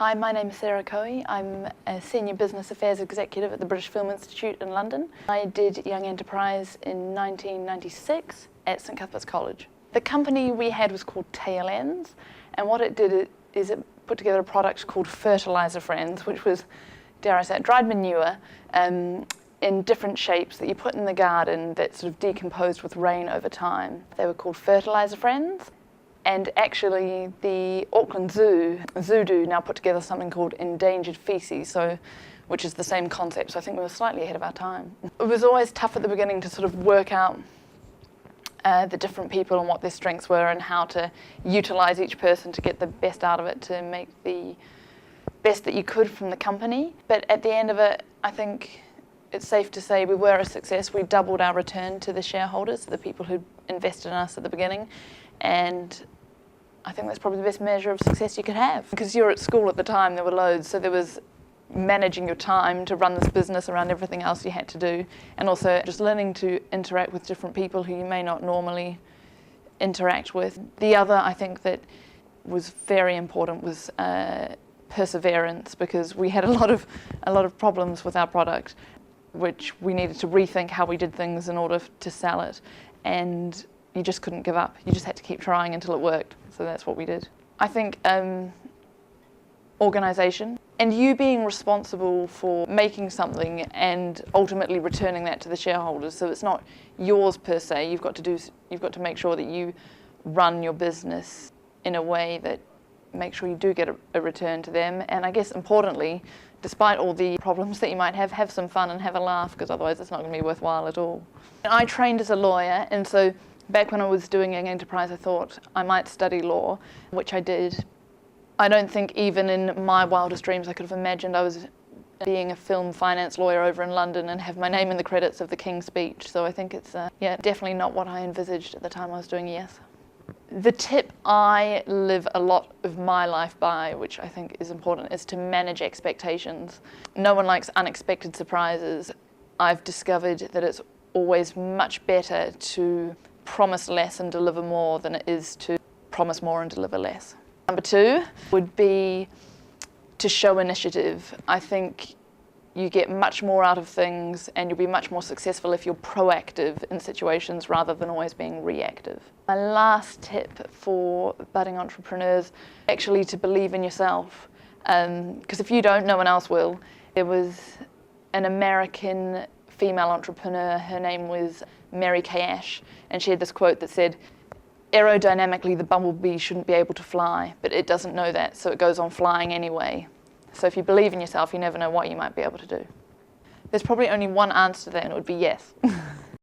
Hi, my name is Caughey. I'm a Senior Business Affairs Executive at the British Film Institute in London. I did Young Enterprise in 1996 at St Cuthbert's College. The company we had was called Tail Ends, and what it did is it put together a product called Fertiliser Friends, which was, dare I say it, dried manure in different shapes that you put in the garden that sort of decomposed with rain over time. They were called Fertiliser Friends. And actually, the Auckland Zoo now put together something called Endangered Feces, which is the same concept, so I think we were slightly ahead of our time. It was always tough at the beginning to sort of work out the different people and what their strengths were and how to utilise each person to get the best out of it, to make the best that you could from the company. But at the end of it, I think it's safe to say we were a success. We doubled our return to the shareholders, the people who invested in us at the beginning. And I think that's probably the best measure of success you could have. Because you're at school at the time, there were loads, so there was managing your time to run this business around everything else you had to do, and also just learning to interact with different people who you may not normally interact with. The other, I think, that was very important was perseverance, because we had a lot of problems with our product, which we needed to rethink how we did things in order to sell it. And you just couldn't give up. You just had to keep trying until it worked. So that's what we did. I think organisation and you being responsible for making something and ultimately returning that to the shareholders. So it's not yours per se. You've got to make sure that you run your business in a way that makes sure you do get a return to them. And I guess importantly, despite all the problems that you might have some fun and have a laugh, because otherwise it's not going to be worthwhile at all. I trained as a lawyer, and so back when I was doing Young Enterprise, I thought I might study law, which I did. I don't think even in my wildest dreams I could have imagined I was being a film finance lawyer over in London and have my name in the credits of the King's Speech. So I think it's definitely not what I envisaged at the time I was doing ES. The tip I live a lot of my life by, which I think is important, is to manage expectations. No one likes unexpected surprises. I've discovered that it's always much better to promise less and deliver more than it is to promise more and deliver less. Number two would be to show initiative. I think you get much more out of things and you'll be much more successful if you're proactive in situations rather than always being reactive. My last tip for budding entrepreneurs, actually to believe in yourself. Because if you don't, no one else will. There was an American female entrepreneur, her name was Mary Kay Ash, and she had this quote that said, "Aerodynamically the bumblebee shouldn't be able to fly, but it doesn't know that, so it goes on flying anyway." So if you believe in yourself, you never know what you might be able to do. There's probably only one answer to that, and it would be yes.